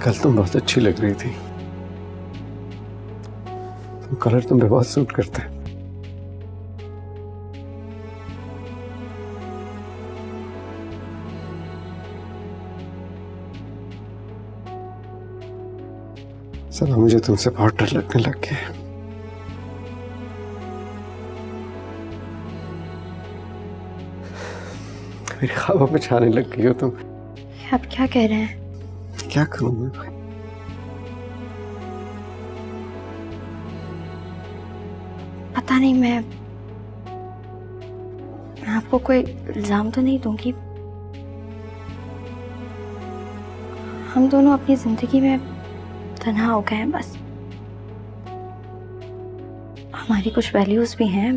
कल तुम बहुत अच्छी लग रही थी। कलर तुम पे बहुत सूट करता है। सब मुझे तुमसे बहुत डर लगने लग गया है। मेरे ख्वाबों में छाने लग गई हो तुम। आप क्या कह रहे हैं? क्या करूं मैं? पता नहीं, मैं आपको कोई इल्जाम तो नहीं दूंगी। हम दोनों अपनी जिंदगी में तन्हा हो गए हैं बस। हमारी कुछ वैल्यूज भी हैं।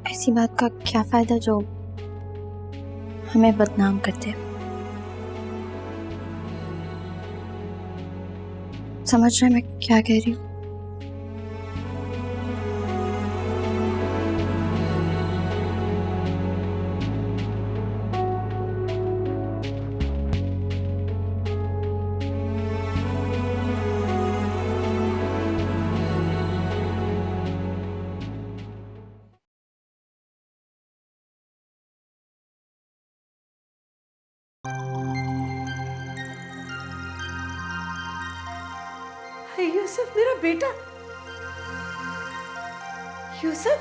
ऐसी बात का क्या फायदा जो हमें बदनाम करते। समझ रहे हैं मैं क्या कह रही हूँ? यूसुफ मेरा बेटा, यूसुफ,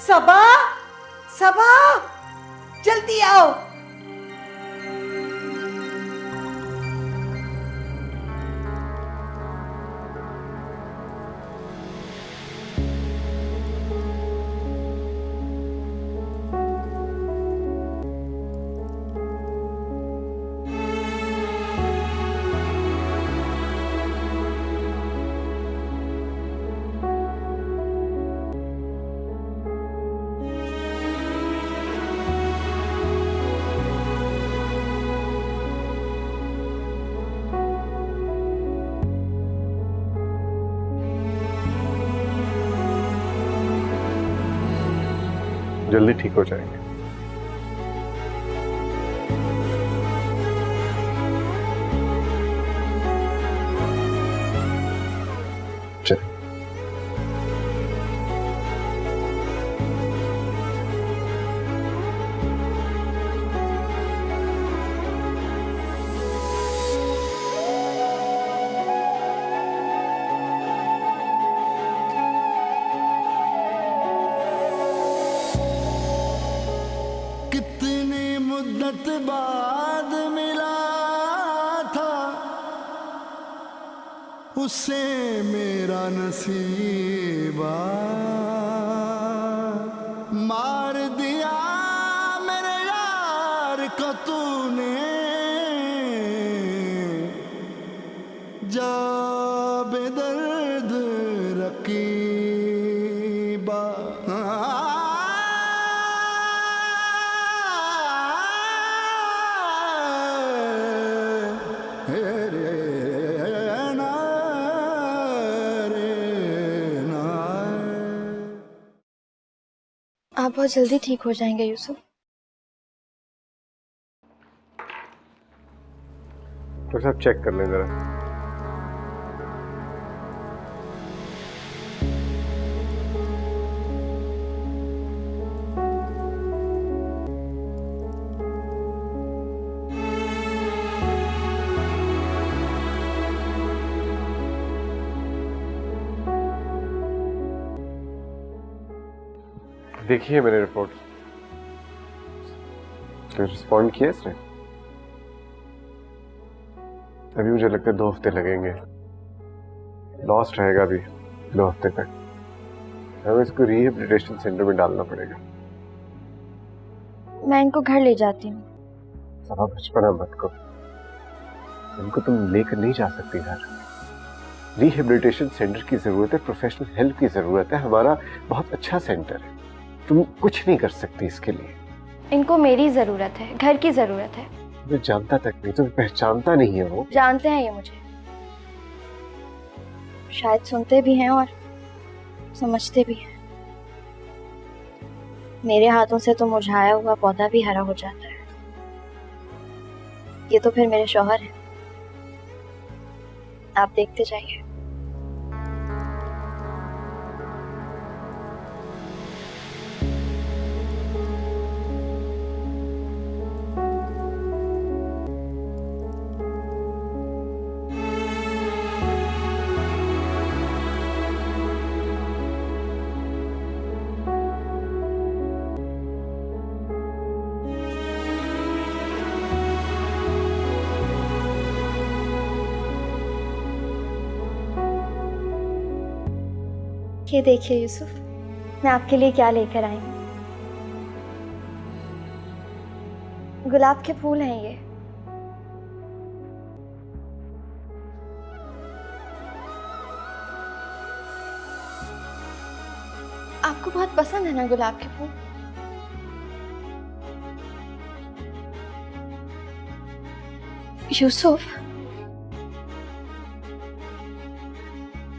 सबा, सबा, जल्दी आओ। जल्दी ठीक हो जाएंगे। चल। कितनी मुद्दत बाद मिला था उसे मेरा नसीबा, मार दिया मेरे यार को तूने, जा बेदर्द रकीबा। आप बहुत जल्दी ठीक हो जाएंगे यूसुफ। तो सब चेक कर लें जरा। देखिए मैंने रिपोर्ट, रिस्पॉन्ड किया इसने। अभी मुझे लगता है 2 हफ्ते लगेंगे, लॉस्ट रहेगा अभी 2 हफ्ते तक। हमें इसको रिहेबिलिटेशन सेंटर में डालना पड़ेगा। मैं इनको घर ले जाती हूँ। सब बचपना मत करो, इनको तुम लेकर नहीं जा सकती घर। रिहेबिलिटेशन सेंटर की जरूरत है, प्रोफेशनल हेल्प की जरूरत है। हमारा बहुत अच्छा सेंटर है, तुम कुछ नहीं कर सकती इसके लिए। इनको मेरी जरूरत है, घर की जरूरत है। मैं जानता तक नहीं, तुम्हें पहचानता नहीं है वो। जानते हैं ये मुझे, शायद सुनते भी हैं और समझते भी हैं। मेरे हाथों से तो मुरझाया हुआ पौधा भी हरा हो जाता है। ये तो फिर मेरे शौहर हैं। आप देखते जाइए। ये देखिए यूसुफ, मैं आपके लिए क्या लेकर आई हूँ। गुलाब के फूल हैं ये। आपको बहुत पसंद है ना गुलाब के फूल? यूसुफ,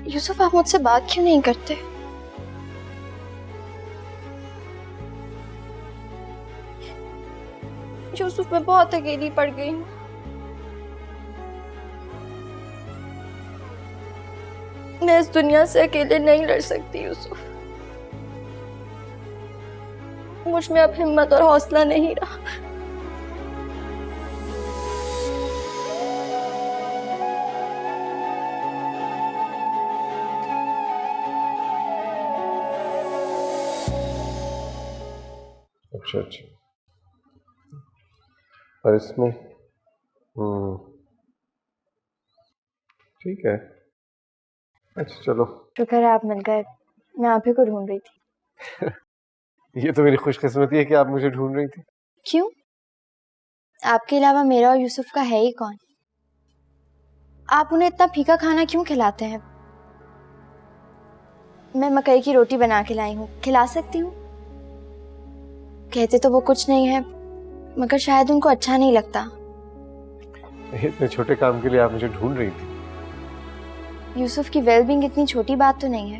यूसुफ आप मुझसे बात क्यों नहीं करते? यूसुफ मैं बहुत अकेली पड़ गई हूँ। मैं इस दुनिया से अकेले नहीं लड़ सकती यूसुफ। मुझ में अब हिम्मत और हौसला नहीं रहा। अच्छा अच्छा, और इसमें ठीक है। अच्छा चलो, शुक्र है आप मिल गए। मैं आप ही को ढूंढ रही थी। ये तो मेरी खुशकिस्मती है कि आप मुझे ढूंढ रही थी। क्यों? आपके अलावा मेरा और यूसुफ का है ही कौन? आप उन्हें इतना फीका खाना क्यों खिलाते हैं? मैं मकई की रोटी बना के लाई हूँ, खिला सकती हूँ। कहते तो वो कुछ नहीं है, मगर शायद उनको अच्छा नहीं लगता। इतने छोटे काम के लिए आप मुझे ढूंढ रही थी? यूसुफ की वेलबींग इतनी छोटी बात तो नहीं है।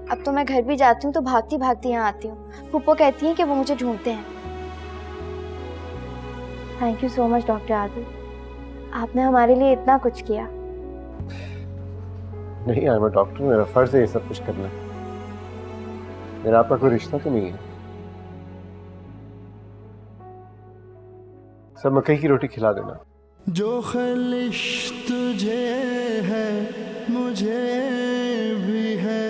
अब तो मैं घर भी जाती हूँ तो भागती भागती यहाँ आती हूँ। फूफो कहती हैं कि वो मुझे ढूंढते हैं। Thank you so much doctor Adil, आपने हमारे लिए इतना कुछ किया। नहीं, आई एम अ डॉक्टर, मेरा फर्ज है ये सब कुछ करना। मेरा आपका कोई रिश्ता तो नहीं है। सब मकई की रोटी खिला देना। जो ख्वाहिश तुझे है मुझे भी है,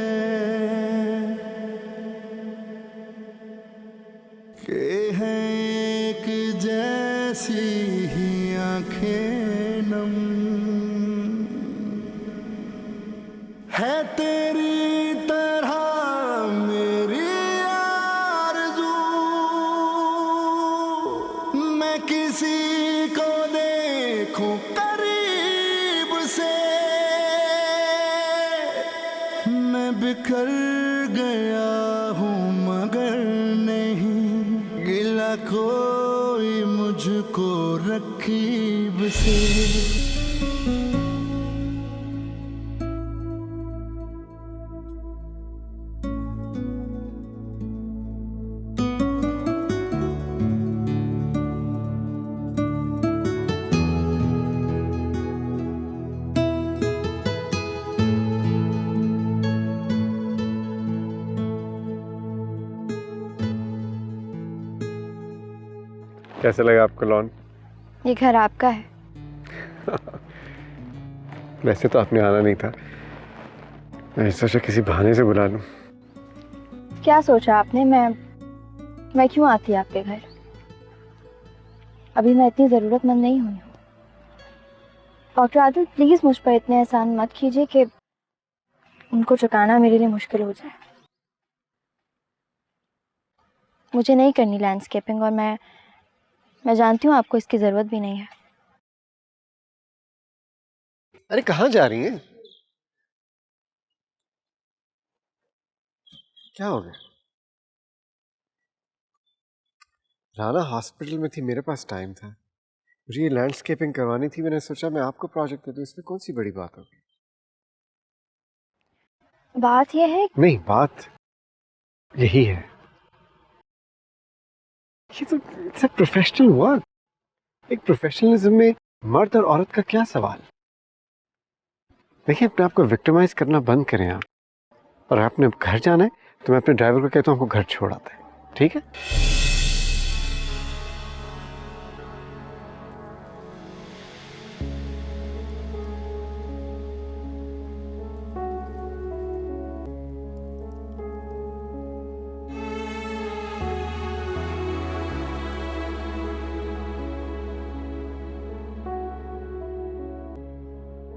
के हैं एक जैसी ही आंखें नम, है तेरी तरह मेरी आरज़ू, मैं किसी को देखूं करीब से, मैं बिखर गया हूँ मगर नहीं गिला कोई मुझको रकीब से। कैसा लगा आपको लॉन? ये घर आपका है। वैसे तो आपने आना नहीं था, मैं सोचा किसी बहाने से बुला लूं। क्या सोचा आपने? मैं क्यों आती आपके घर? अभी मैं इतनी जरूरतमंद नहीं हुई हूँ। डॉक्टर आदिल प्लीज मुझ पर इतने एहसान मत कीजिए कि उनको चुकाना मेरे लिए मुश्किल हो जाए। मुझे नहीं करनी लैंडस्केपिंग, और मैं जानती हूँ आपको इसकी जरूरत भी नहीं है। अरे कहाँ जा रही हैं? क्या हो गया? राना हॉस्पिटल में थी, मेरे पास टाइम था, मुझे ये लैंडस्केपिंग करवानी थी। मैंने सोचा मैं आपको प्रोजेक्ट दे दूं, इसमें कौन सी बड़ी बात होगी? बात यह है, नहीं, बात यही है ये तो इट्स अ प्रोफेशनल वर्क। एक प्रोफेशनलिज्म में मर्द और औरत का क्या सवाल। देखिए, अपने आप को विक्टिमाइज करना बंद करें आप। और आपने घर जाना है तो मैं अपने ड्राइवर को कहता हूँ आपको घर छोड़ आता है, ठीक है?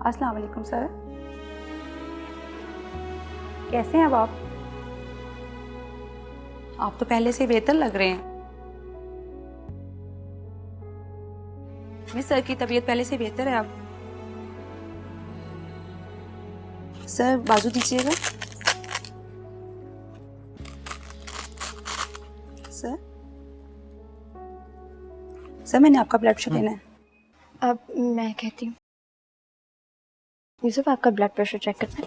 अस्सलाम वालेकुम सर, कैसे हैं अब आप? आप तो पहले से बेहतर लग रहे हैं। मिस सर की तबीयत पहले से बेहतर है अब। सर बाजू दीजिएगा। सर सर मैंने आपका ब्लड प्रेशर लेना है। अब मैं कहती हूँ यूसुफ, आपका ब्लड प्रेशर चेक करना है।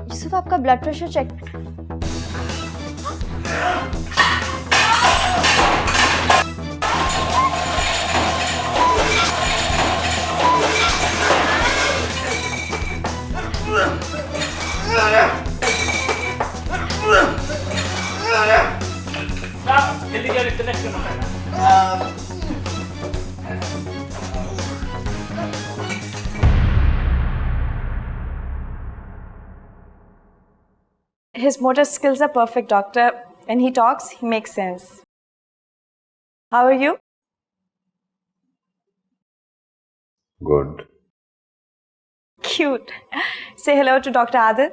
यूसुफ, आपका ब्लड प्रेशर चेक। जल्दी जल्दी कनेक्ट करना पड़ेगा। His motor skills are perfect, doctor. When he talks, he makes sense. How are you? Good. Cute. Say hello to Dr. Adil.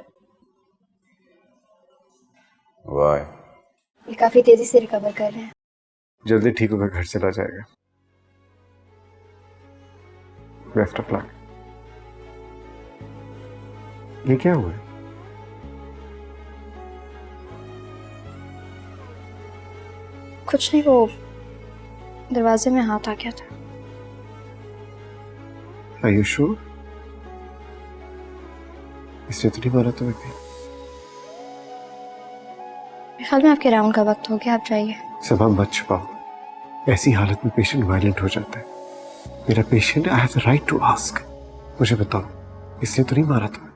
Why? ये काफी तेजी से रिकवर कर रहे हैं। जल्दी ठीक होकर घर चला जाएगा। Best of luck. ये क्या हुआ? कुछ नहीं, वो दरवाजे में हाथ आ गया था। Are you sure? इसलिए तो नहीं मारा तुम्हें कहीं? मेरे ख्याल में आपके राउंड का वक्त हो गया, आप जाइए। सबा मत छुपाओ। ऐसी हालत में पेशेंट वायलेंट हो जाता है। मेरा patient, I have the right to ask. मुझे बताओ, इसलिए तो नहीं मारा तुम्हें?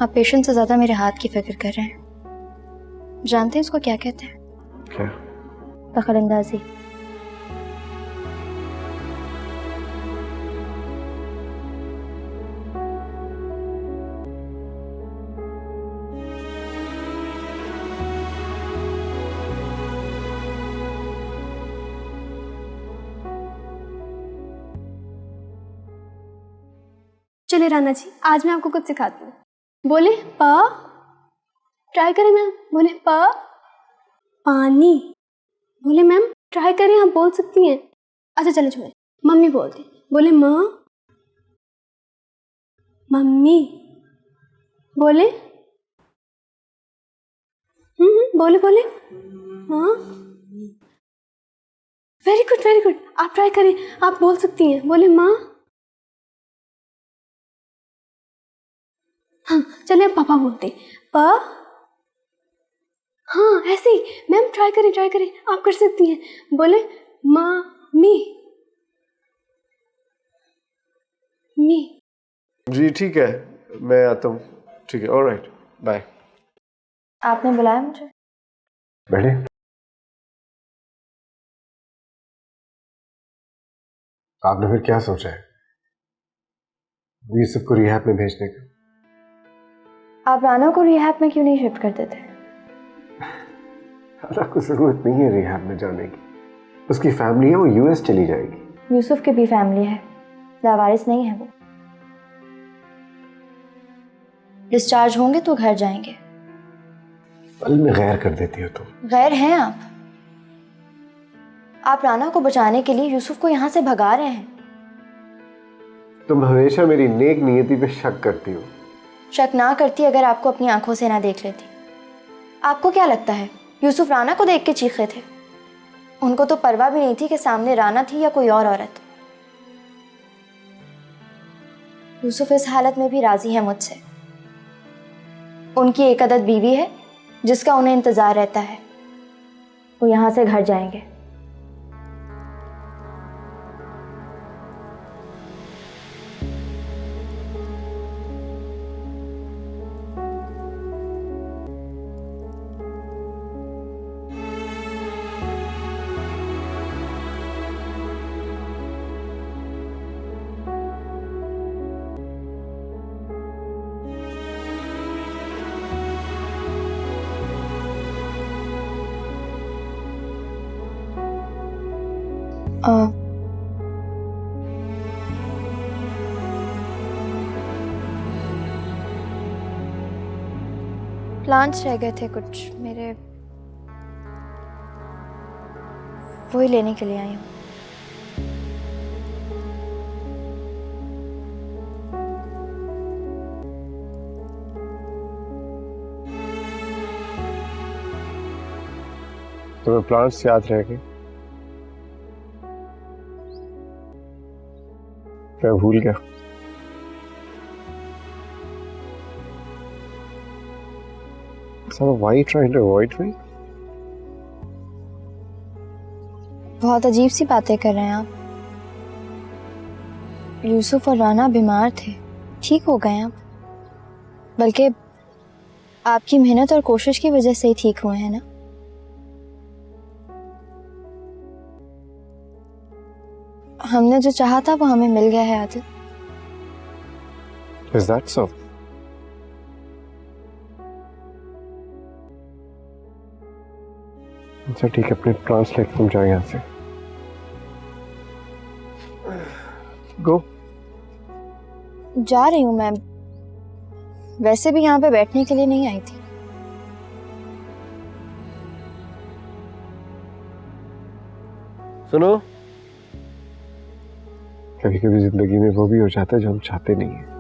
आप पेशेंट से ज्यादा मेरे हाथ की फिक्र कर रहे हैं। जानते हैं इसको क्या कहते हैं? क्या? दखलंदाजी। चले राना जी, आज मैं आपको कुछ सिखाती हूँ। बोले पा, ट्राई करें मैम। बोले पा, पानी। बोले मैम ट्राई करें, आप बोल सकती हैं। अच्छा चलो छोड़े, मम्मी बोलती। बोले माँ, मम्मी। बोले बोले बोले हाँ, वेरी गुड वेरी गुड। आप ट्राई करें, आप बोल सकती हैं। बोले माँ। हाँ चलिए, पापा बोलते। पा, हाँ ऐसे ही। मैम ट्राई करें, आप कर सकती हैं। बोले माँ, मी। जी ठीक है, मैं आता हूँ। ठीक है, ऑलराइट, बाय। आपने बुलाया मुझे? बैठे। आपने फिर क्या सोचा है यूसुफ को रिहैब में भेजने का? आप राना को रिहैब में क्यों नहीं शिफ्ट करते थे? राना को जरूरत नहीं है रिहैब में जाने की। उसकी फैमिली है, वो यूएस चली जाएगी। यूसुफ की भी फैमिली है, लावारिस नहीं है वो। डिस्चार्ज होंगे तो घर जाएंगे। पल में गैर कर देती हो तुम। गैर हैं आप राना को बचाने के लिए यूसुफ को यहाँ से भगा रहे हैं। तुम हमेशा मेरी नेक नियति पे शक करती हो। शक ना करती अगर आपको अपनी आंखों से ना देख लेती। आपको क्या लगता है यूसुफ राना को देख के चीखे थे? उनको तो परवाह भी नहीं थी कि सामने राना थी या कोई और औरत। यूसुफ इस हालत में भी राजी है मुझसे। उनकी एक अदद बीवी है, जिसका उन्हें इंतज़ार रहता है। वो यहाँ से घर जाएंगे। प्लांट्स रह गए थे कुछ मेरे, वही लेने के लिए आई हूँ। तुम्हें प्लांट्स याद रह गए? मैं भूल गया। So why are you trying to avoid me? बहुत अजीब सी बातें कर रहे हैं आप। यूसुफ और राना बीमार थे, ठीक हो गए आप। बल्कि आपकी मेहनत और कोशिश की वजह से ही ठीक हुए हैं ना। हमने जो चाहा था वो हमें मिल गया है आदिल। Is that so? अच्छा ठीक है, अपने प्लान्स लेकर तुम जाओ यहाँ से। गो। जा रही हूँ मैं, वैसे भी यहाँ पे बैठने के लिए नहीं आई थी। सुनो, कभी कभी जिंदगी में वो भी हो जाता है जो हम चाहते नहीं है।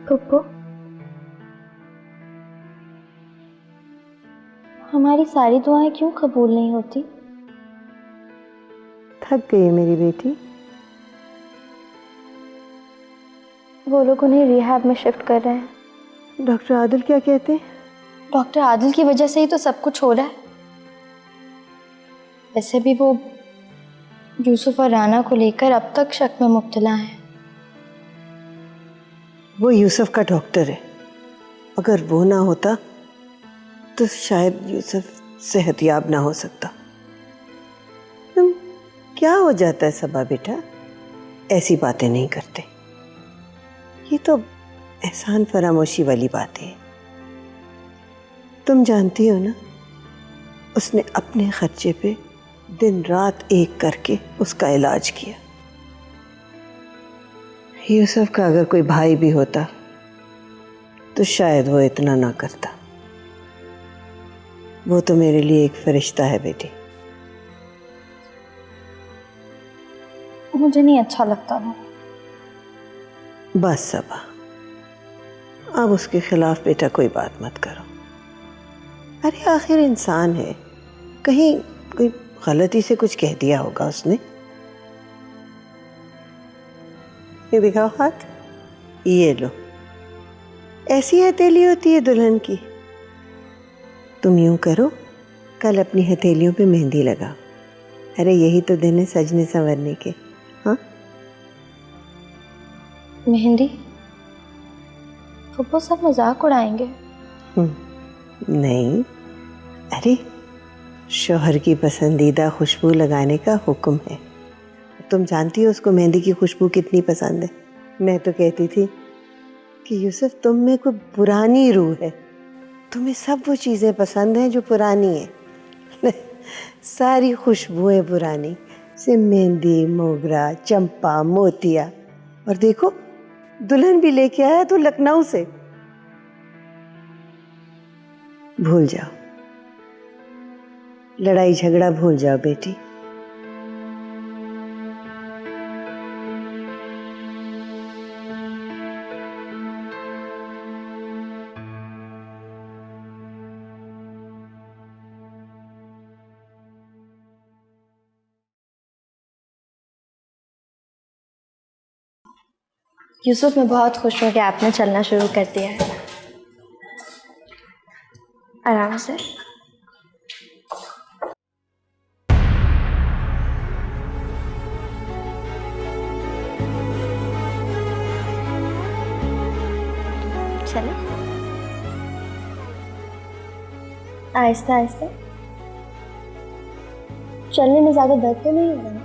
पप्पू, हमारी सारी दुआएं क्यों कबूल नहीं होती? थक गई है मेरी बेटी। वो लोग उन्हें रिहैब में शिफ्ट कर रहे हैं। डॉक्टर आदिल क्या कहते हैं? डॉक्टर आदिल की वजह से ही तो सब कुछ हो रहा है। वैसे भी वो यूसुफ और राना को लेकर अब तक शक में मुब्तला है। वो यूसुफ का डॉक्टर है, अगर वो ना होता तो शायद यूसुफ सेहतयाब ना हो सकता। तुम क्या हो जाता है सबा बेटा, ऐसी बातें नहीं करते। ये तो एहसान फरामोशी वाली बातें हैं। तुम जानती हो ना, उसने अपने खर्चे पे दिन रात एक करके उसका इलाज किया। यूसुफ का अगर कोई भाई भी होता तो शायद वो इतना ना करता। वो तो मेरे लिए एक फरिश्ता है बेटी। मुझे नहीं अच्छा लगता वो। बस सबा, अब उसके खिलाफ बेटा कोई बात मत करो। अरे आखिर इंसान है, कहीं कोई गलती से कुछ कह दिया होगा उसने। ये दिखाओ हाथ, ये लो। ऐसी हथेली होती है दुल्हन की। तुम यूं करो, कल अपनी हथेलियों पे मेहंदी लगाओ। अरे यही तो दिन है सजने संवरने के। हाँ, मेहंदी? पप्पू सब मजाक उड़ाएंगे। नहीं, अरे शौहर की पसंदीदा खुशबू लगाने का हुक्म है। तुम जानती हो उसको मेहंदी की खुशबू कितनी पसंद है। मैं तो कहती थी कि यूसुफ तुम में कोई पुरानी रूह है, तुम्हें सब वो चीज़ें पसंद हैं जो पुरानी हैं। सारी खुशबुएं पुरानी, से मेहंदी, मोगरा, चंपा, मोतिया। और देखो दुल्हन भी लेके आया तो लखनऊ से। भूल जाओ, लड़ाई झगड़ा भूल जाओ बेटी। यूसुफ, मैं बहुत खुश हूँ कि आपने चलना शुरू कर दिया है। आराम से। चलो, आहिस्ता आहिस्ता। चलने में ज्यादा दर्द तो नहीं हो रहा?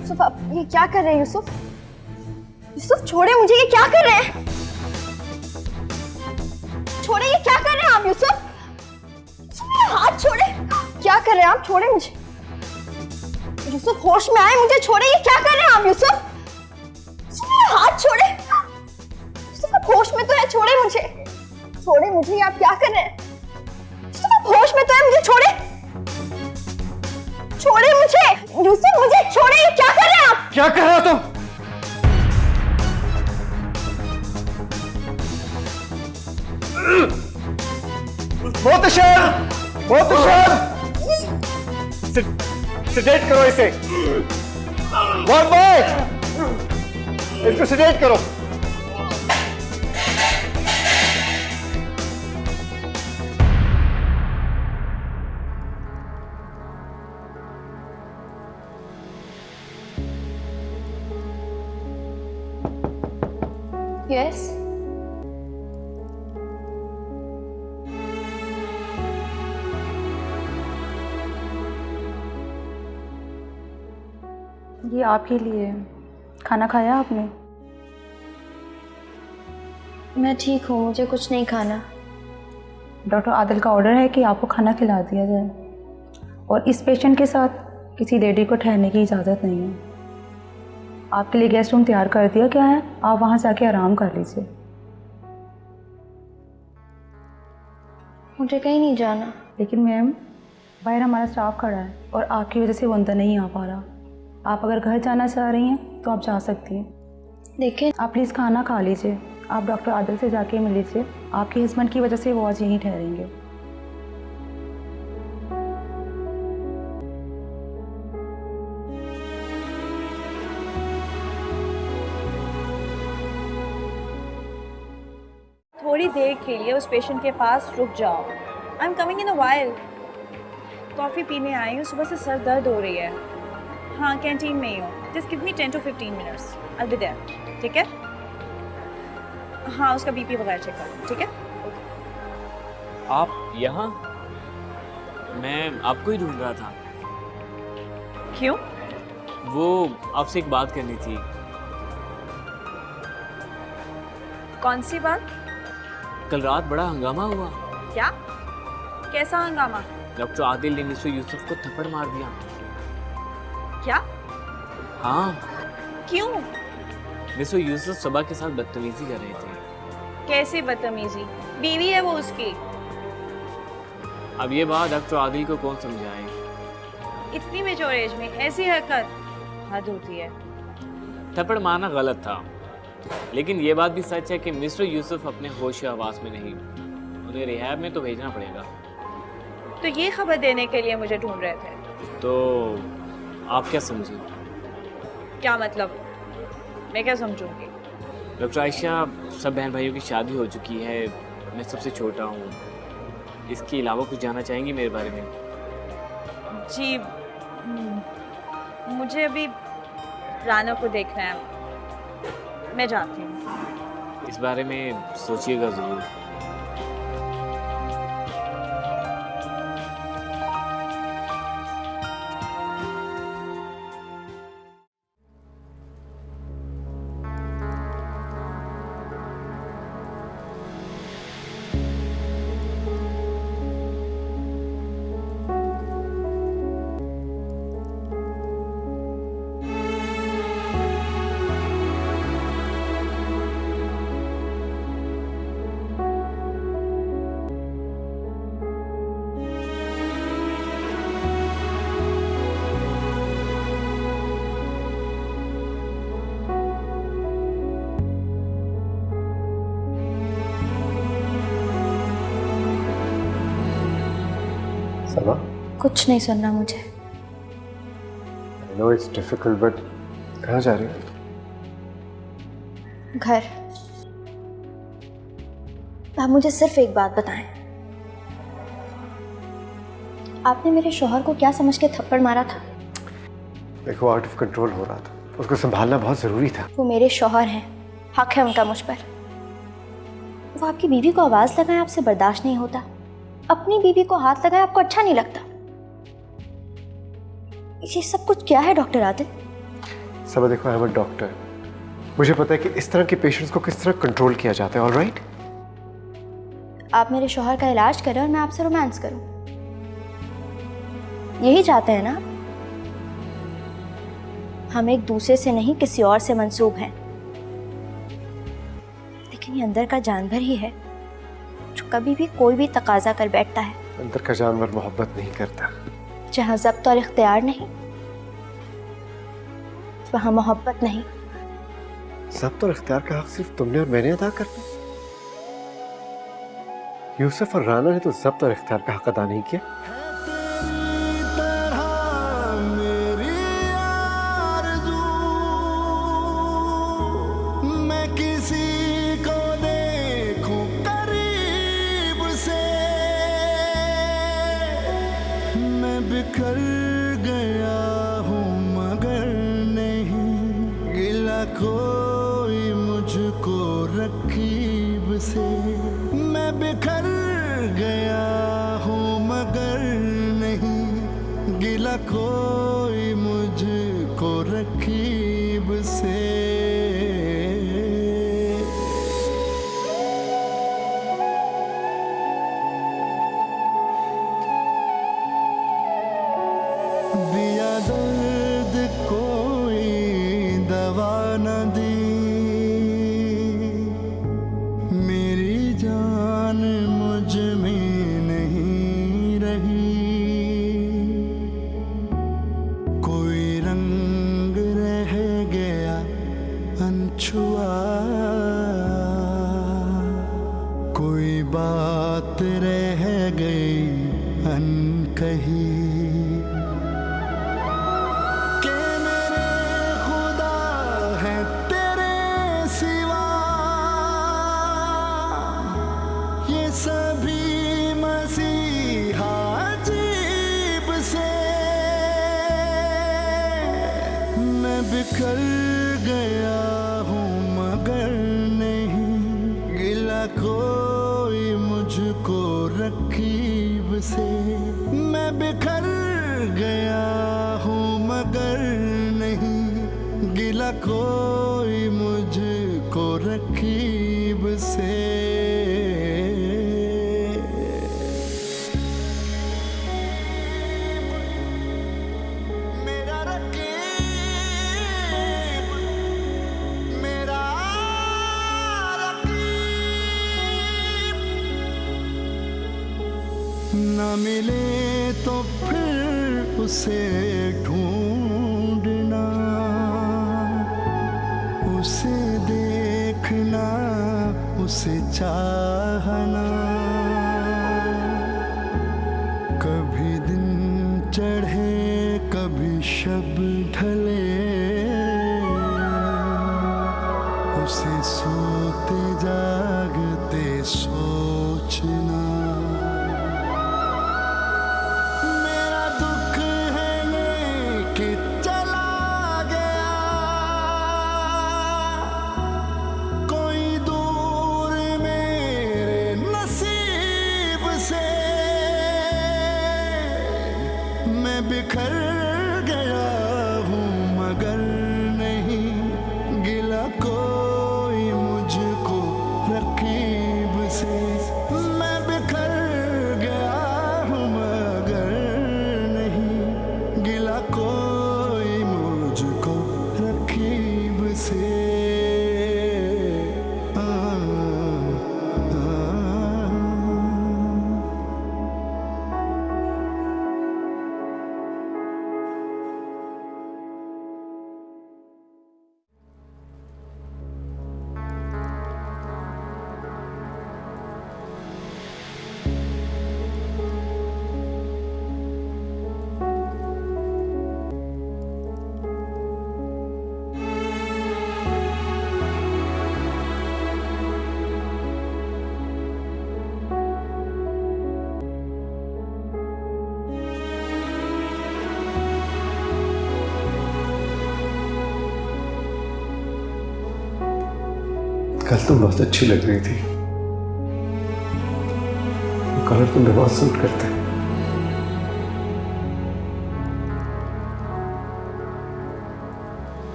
यूसुफ, आप ये क्या कर रहे हैं? यूसुफ, यूसुफ छोड़े मुझे, ये क्या कर रहे हैं? छोड़े, ये क्या कर रहे हैं आप? यूसुफ, मेरा हाथ छोड़े, क्या कर रहे हैं आप? छोड़े मुझे। यूसुफ, होश में आए, मुझे छोड़े, ये क्या कर रहे हैं आप? यूसुफ, मेरा हाथ छोड़े। यूसुफ, आप होश में तो है, छोड़े मुझे, छोड़े मुझे, ये आप क्या कर रहे हैं? यूसुफ, आप होश में तो है, मुझे छोड़े, छोड़े मुझे। यूसुफ, मुझे छोड़े, ये क्या कर रहे हैं आप? क्या कर रहे हो तुम? मोहतशम, मोहतशम, सेडेट करो इसे। वन बॉय, इसको सेडेट करो। Yes. ये आपके लिए। खाना खाया आपने? मैं ठीक हूँ, मुझे कुछ नहीं खाना। डॉक्टर आदिल का ऑर्डर है कि आपको खाना खिला दिया जाए, और इस पेशेंट के साथ किसी लेडी को ठहरने की इजाज़त नहीं है। आपके लिए गेस्ट रूम तैयार कर दिया गया है, आप वहाँ जाके आराम कर लीजिए। मुझे कहीं नहीं जाना। लेकिन मैम, बाहर हमारा स्टाफ खड़ा है और आपकी वजह से वो अंदर नहीं आ पा रहा। आप अगर घर जाना चाह रही हैं तो आप जा सकती हैं। देखिए, आप प्लीज़ खाना खा लीजिए, आप डॉक्टर आदिल से जाके मिल लीजिए। आपके हस्बैंड की वजह से वो आज यहीं ठहरेंगे। थोड़ी देर के लिए उस पेशेंट के पास रुक जाओ। I am coming in a while. Coffee पीने आई हूँ, सुबह से सर दर्द हो रही है। हाँ, कैंटीन में ही हूँ। Just give me 10 to 15 minutes, I will be there. ठीक है? हाँ, उसका बीपी वगैरह चेक करो। ठीक है? आप यहाँ? मैं आपको ही ढूंढ रहा था। क्यों? वो आपसे एक बात करनी थी। कौन सी बात? कल रात बड़ा हंगामा हुआ। क्या? कैसा हंगामा? डॉक्टर आदिल ने मिस्टर यूसुफ को थप्पड़ मार दिया। क्या? हाँ, क्यों? मिस्टर यूसुफ सुबह के साथ बदतमीजी कर रहे थे। कैसे बदतमीजी? बीवी है वो उसकी। अब ये बात डॉक्टर आदिल को कौन समझाए? इतनी मेच्योर एज में ऐसी हरकत हद होती है। थप्पड़ मारना गलत था, लेकिन ये बात भी सच है कि मिस्टर यूसुफ अपने होश हवास में नहीं, उन्हें रिहैब में तो भेजना पड़ेगा। तो ये खबर देने के लिए मुझे ढूंढ रहे थे? तो आप क्या समझे? क्या मतलब? मैं क्या समझूंगी? डॉक्टर आयशा, सब बहन भाइयों की शादी हो चुकी है, मैं सबसे छोटा हूँ। इसके अलावा कुछ जानना चाहेंगी मेरे बारे में? जी, मुझे अभी राना को देखना है, मैं जाती हूँ। इस बारे में सोचिएगा ज़रूर। सबा, कुछ नहीं सुनना मुझे। I know it's difficult, but कहाँ जा रही हो? घर। आप मुझे सिर्फ एक बात बताएं, आपने मेरे शौहर को क्या समझ के थप्पड़ मारा था? देखो, आउट ऑफ कंट्रोल हो रहा था, उसको संभालना बहुत जरूरी था। वो मेरे शौहर हैं, हक है उनका मुझ पर। वो आपकी बीवी को आवाज लगाए आपसे बर्दाश्त नहीं होता, अपनी बीवी को हाथ लगाए आपको अच्छा नहीं लगता। ये सब कुछ क्या है डॉक्टर आदिल? सबा देखो, आई एम अ डॉक्टर, मुझे पता है कि इस तरह के पेशेंट्स को किस तरह कंट्रोल किया जाता है। ऑलराइट, आप मेरे शौहर का इलाज करें और मैं आपसे रोमांस करूं, यही चाहते हैं ना? हम एक दूसरे से नहीं किसी और से मंसूब हैं, लेकिन ये अंदर का जानवर ही है जो कभी भी कोई भी तकाजा कर बैठता है। अंदर का जानवर मोहब्बत नहीं करता। जहाँ ज़ब्त और इख्तियार नहीं, वहाँ मोहब्बत नहीं। ज़ब्त और इख्तियार का हक सिर्फ तुमने और मैंने अदा करना। यूसुफ और राना ने तो ज़ब्त और इख्तियार का हक अदा नहीं किया। बिखर गया हूँ मगर नहीं गिला कोई मुझको रकीब से। मैं बिखर गया हूँ मगर नहीं गिला कोई मुझको रकीब से। दिया दर्द कोई दवा न दी, मेरी जान मुझ में नहीं रही। कोई रंग रह गया अनछुआ, कोई बात रह गई अनकही। सभी मसीहा अजीब से मैं बिखर गया हूँ मगर नहीं गिला कोई मुझको रकीब से। मैं बिखर गया हूँ मगर नहीं गिला कोई मुझको रकीब से। न मिले तो फिर उसे ढूंढना, उसे देखना, उसे चाहना। कभी दिन चढ़े कभी शब ढले, उसे सोते जागते सोचना। मेरा दुख है ये कि चला गया कोई दूर मेरे नसीब से। मैं बिखर गया हूँ मगर नहीं गिला कोई मुझको रकीब से। मैं बिखर गया हूँ मगर नहीं गिला कोई मुझको रकीब से। कल तुम बहुत अच्छी लग रही थी, कलर तुम्हें बहुत सूट करता है।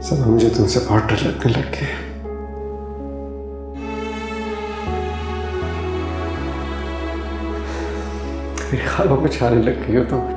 सब मुझे तुमसे बहुत डर लगने लग गया। मेरे ख्वाबों में छाने लग गई हो तुम।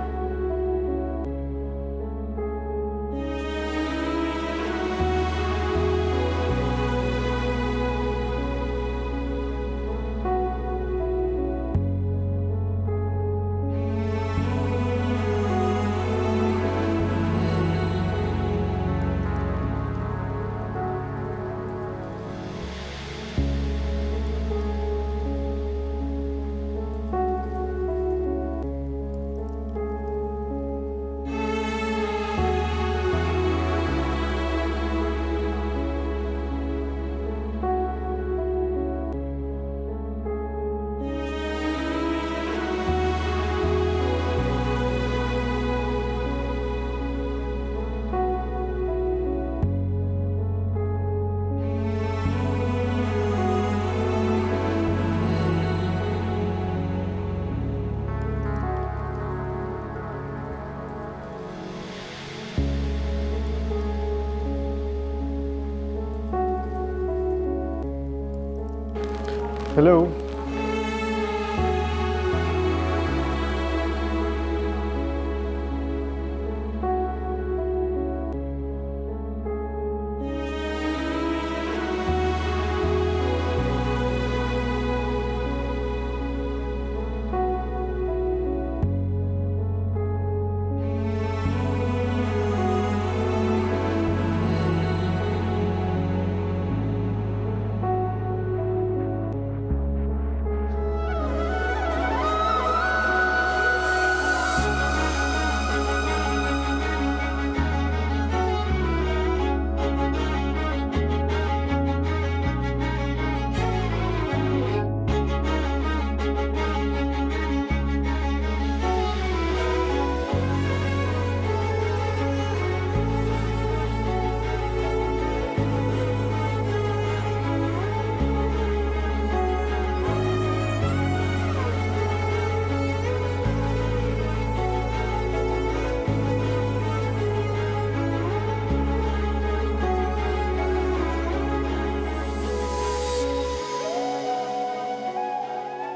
हेलो,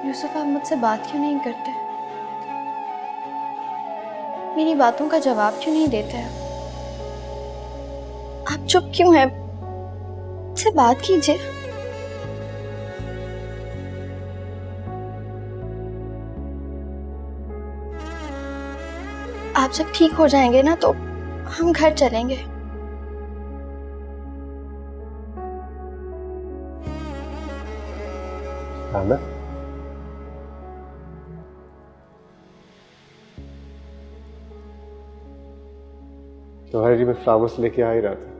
यूसुफ, आप मुझसे बात क्यों नहीं करते? मेरी बातों का जवाब क्यों नहीं देते हैं? आप चुप क्यों हैं? मुझसे बात कीजिए। आप जब ठीक हो जाएंगे ना तो हम घर चलेंगे। राना, तुम्हारे लिए मैं फ्लावर्स लेके आ ही रहा था।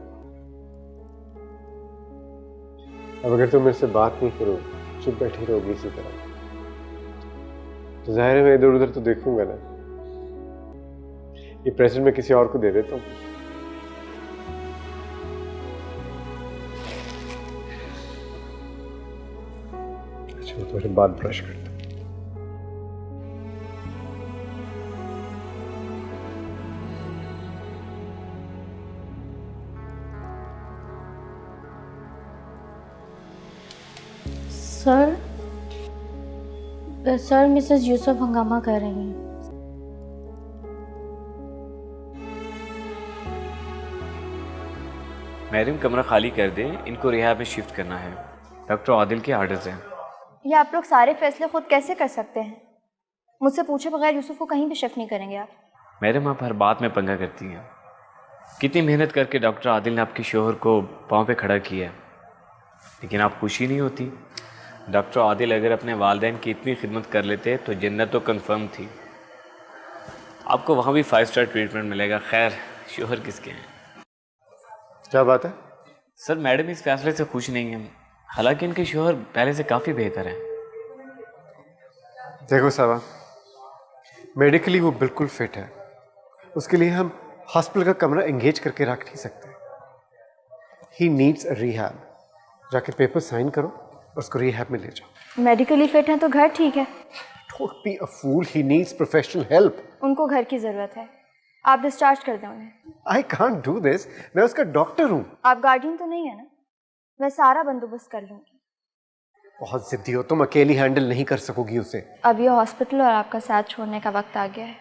अब अगर तुम मेरे से बात नहीं करोगे, चुप बैठी रहोगी इसी तरह, तो जाहिर है मैं इधर उधर तो देखूंगा ना। ये प्रेजेंट मैं किसी और को दे देता हूँ। अच्छा, मैं तुम्हारे बाल ब्रश करता हूँ। सर मिसेस यूसुफ हंगामा कर रही हैं। मैडम कमरा खाली कर दें, इनको रिहाब में शिफ्ट करना है। डॉक्टर आदिल के आर्डर्स हैं। ये आप लोग सारे फैसले खुद कैसे कर सकते हैं? मुझसे पूछे बगैर यूसुफ को कहीं भी शिफ्ट नहीं करेंगे आप? मैडम आप हर बात में पंगा करती हैं। कितनी मेहनत करके डॉक्टर आदिल ने आपके शोहर को पाँव पे खड़ा किया है, लेकिन आप खुश ही नहीं होती। डॉक्टर आदिल अगर अपने वालिदैन की इतनी खिदमत कर लेते तो जन्नत तो कंफर्म थी। आपको वहाँ भी 5 स्टार ट्रीटमेंट मिलेगा। खैर, शोहर किसके हैं? क्या बात है? सर मैडम इस फैसले से खुश नहीं हैं, हालांकि इनके शोहर पहले से काफ़ी बेहतर हैं। देखो सावा, मेडिकली वो बिल्कुल फिट है। उसके लिए हम हॉस्पिटल का कमरा एंगेज करके रख नहीं सकते। He needs a rehab. जाके पेपर साइन करो और उसको रिहैब में ले जाओ। मेडिकली फिट हैं तो घर ठीक है। Don't be a fool. He needs professional help. उनको घर की ज़रूरत है, आप डिस्चार्ज कर दें उन्हें। I can't do this. मैं उसका डॉक्टर हूँ। आप गार्डियन तो नहीं है ना? मैं सारा बंदोबस्त कर लूँगी। बहुत जिद्दी हो तुम, अकेली हैंडल नहीं कर सकोगी उसे। अब ये हॉस्पिटल और आपका साथ छोड़ने का वक्त आ गया है।